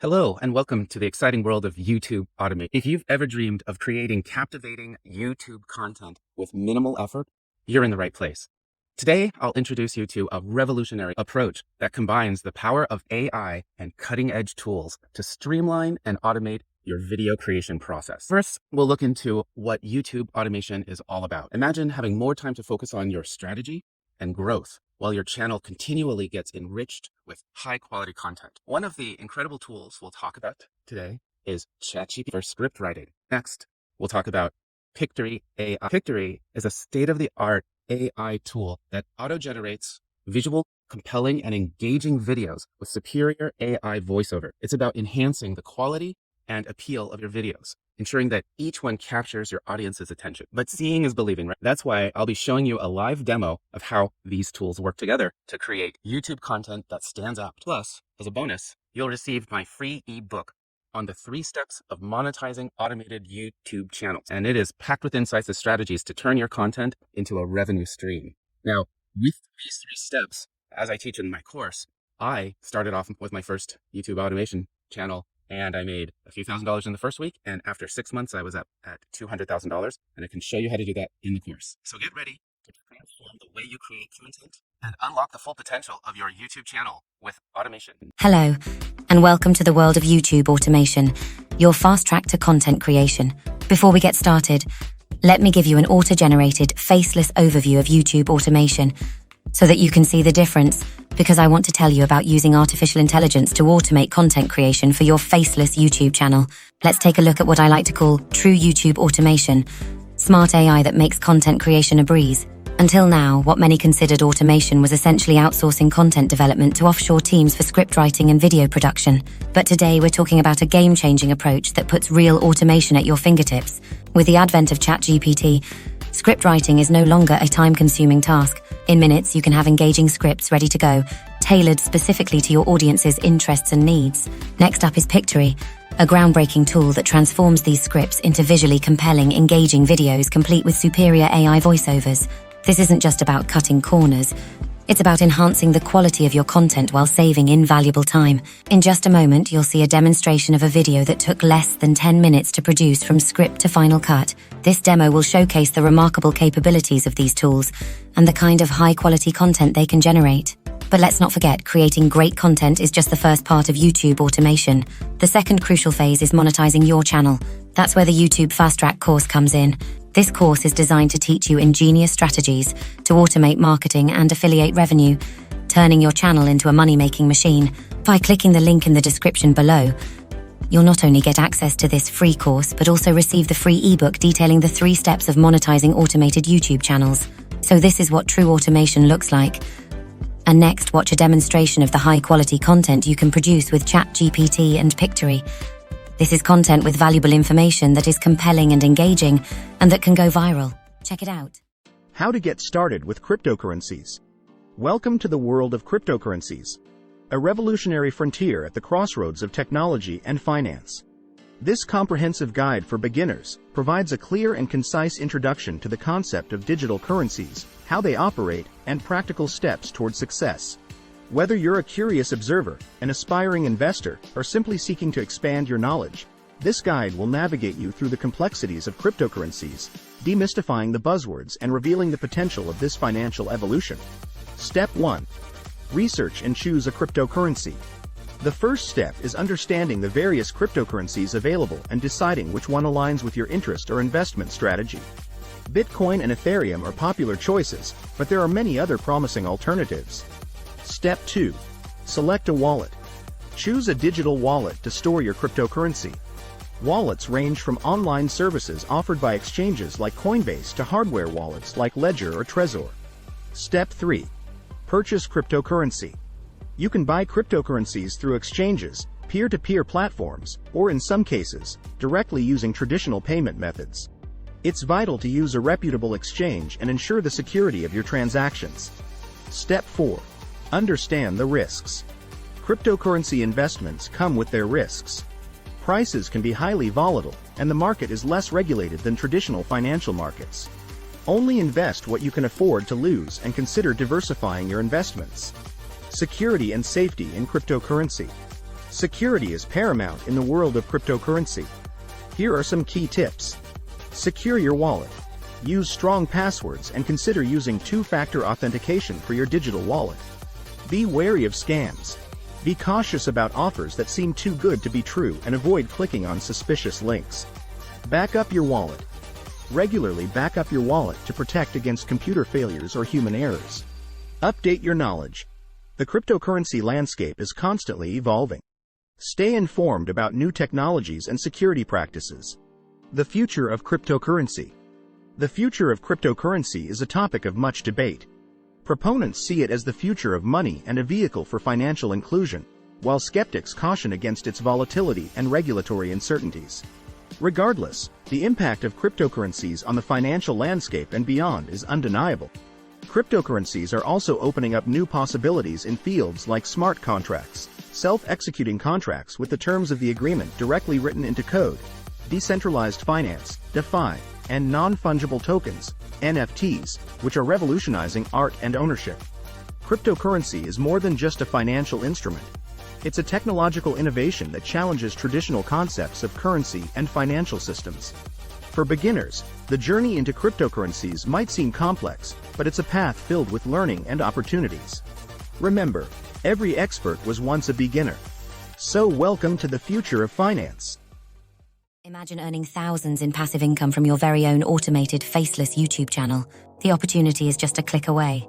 Hello, and welcome to the exciting world of YouTube automation. If you've ever dreamed of creating captivating YouTube content with minimal effort, you're in the right place. Today, I'll introduce you to a revolutionary approach that combines the power of AI and cutting-edge tools to streamline and automate your video creation process. First, we'll look into what YouTube automation is all about. Imagine having more time to focus on your strategy and growth while your channel continually gets enriched with high-quality content. One of the incredible tools we'll talk about today is ChatGPT for script writing. Next, we'll talk about Pictory AI. Pictory is a state-of-the-art AI tool that auto-generates visual, compelling, and engaging videos with superior AI voiceover. It's about enhancing the quality and appeal of your videos, ensuring that each one captures your audience's attention. But seeing is believing, right? That's why I'll be showing you a live demo of how these tools work together to create YouTube content that stands out. Plus, as a bonus, you'll receive my free ebook on the 3 steps of monetizing automated YouTube channels. And it is packed with insights and strategies to turn your content into a revenue stream. Now, with these 3 steps, as I teach in my course, I started off with my first YouTube automation channel, and I made a few $1,000s in the first week. And after 6 months, I was up at $200,000. And I can show you how to do that in the course. So get ready to transform the way you create content and unlock the full potential of your YouTube channel with automation. Hello, and welcome to the world of YouTube automation, your fast track to content creation. Before we get started, let me give you an auto-generated, faceless overview of YouTube automation so that you can see the difference, because I want to tell you about using artificial intelligence to automate content creation for your faceless YouTube channel. Let's take a look at what I like to call true YouTube automation, smart AI that makes content creation a breeze. Until now, what many considered automation was essentially outsourcing content development to offshore teams for script writing and video production. But today we're talking about a game-changing approach that puts real automation at your fingertips. With the advent of ChatGPT, script writing is no longer a time-consuming task. In minutes, you can have engaging scripts ready to go, tailored specifically to your audience's interests and needs. Next up is Pictory, a groundbreaking tool that transforms these scripts into visually compelling, engaging videos complete with superior AI voiceovers. This isn't just about cutting corners. It's about enhancing the quality of your content while saving invaluable time. In just a moment, you'll see a demonstration of a video that took less than 10 minutes to produce from script to final cut. This demo will showcase the remarkable capabilities of these tools and the kind of high-quality content they can generate. But let's not forget, creating great content is just the first part of YouTube automation. The second crucial phase is monetizing your channel. That's where the YouTube Fast Track course comes in. This course is designed to teach you ingenious strategies to automate marketing and affiliate revenue, turning your channel into a money-making machine. By clicking the link in the description below, you'll not only get access to this free course, but also receive the free ebook detailing the 3 steps of monetizing automated YouTube channels. So this is what true automation looks like. And next, watch a demonstration of the high-quality content you can produce with ChatGPT and Pictory. This is content with valuable information that is compelling and engaging, and that can go viral. Check it out. How to get started with cryptocurrencies. Welcome to the world of cryptocurrencies, a revolutionary frontier at the crossroads of technology and finance. This comprehensive guide for beginners provides a clear and concise introduction to the concept of digital currencies, how they operate, and practical steps toward success. Whether you're a curious observer, an aspiring investor, or simply seeking to expand your knowledge, this guide will navigate you through the complexities of cryptocurrencies, demystifying the buzzwords and revealing the potential of this financial evolution. Step 1. Research and choose a cryptocurrency. The first step is understanding the various cryptocurrencies available and deciding which one aligns with your interest or investment strategy. Bitcoin and Ethereum are popular choices, but there are many other promising alternatives. Step 2. Select a wallet. Choose a digital wallet to store your cryptocurrency. Wallets range from online services offered by exchanges like Coinbase to hardware wallets like Ledger or Trezor. Step 3. Purchase cryptocurrency. You can buy cryptocurrencies through exchanges, peer-to-peer platforms, or in some cases, directly using traditional payment methods. It's vital to use a reputable exchange and ensure the security of your transactions. Step 4. Understand the risks. Cryptocurrency investments come with their risks. Prices can be highly volatile, and the market is less regulated than traditional financial markets. Only invest what you can afford to lose and consider diversifying your investments. Security and safety in cryptocurrency. Security is paramount in the world of cryptocurrency. Here are some key tips. Secure your wallet. Use strong passwords and consider using two-factor authentication for your digital wallet. Be wary of scams. Be cautious about offers that seem too good to be true and avoid clicking on suspicious links. Back up your wallet. Regularly back up your wallet to protect against computer failures or human errors. Update your knowledge. The cryptocurrency landscape is constantly evolving. Stay informed about new technologies and security practices. The future of cryptocurrency. The future of cryptocurrency is a topic of much debate. Proponents see it as the future of money and a vehicle for financial inclusion, while skeptics caution against its volatility and regulatory uncertainties. Regardless, the impact of cryptocurrencies on the financial landscape and beyond is undeniable. Cryptocurrencies are also opening up new possibilities in fields like smart contracts, self-executing contracts with the terms of the agreement directly written into code, decentralized finance, DeFi, and non-fungible tokens, NFTs, which are revolutionizing art and ownership. Cryptocurrency is more than just a financial instrument. It's a technological innovation that challenges traditional concepts of currency and financial systems. For beginners, the journey into cryptocurrencies might seem complex, but it's a path filled with learning and opportunities. Remember, every expert was once a beginner. So welcome to the future of finance. Imagine earning thousands in passive income from your very own automated, faceless YouTube channel. The opportunity is just a click away.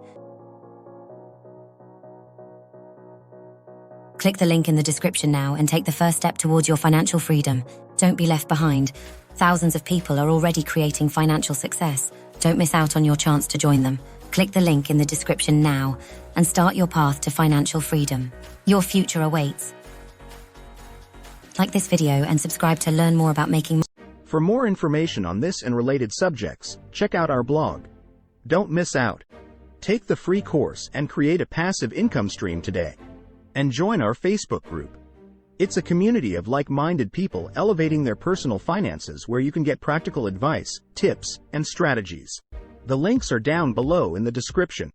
Click the link in the description now and take the first step towards your financial freedom. Don't be left behind. Thousands of people are already creating financial success. Don't miss out on your chance to join them. Click the link in the description now and start your path to financial freedom. Your future awaits. Like this video and subscribe to learn more about making. For more information on this and related subjects, check out our blog. Don't miss out. Take the free course and create a passive income stream today. And join our Facebook group. It's a community of like-minded people elevating their personal finances where you can get practical advice, tips, and strategies. The links are down below in the description.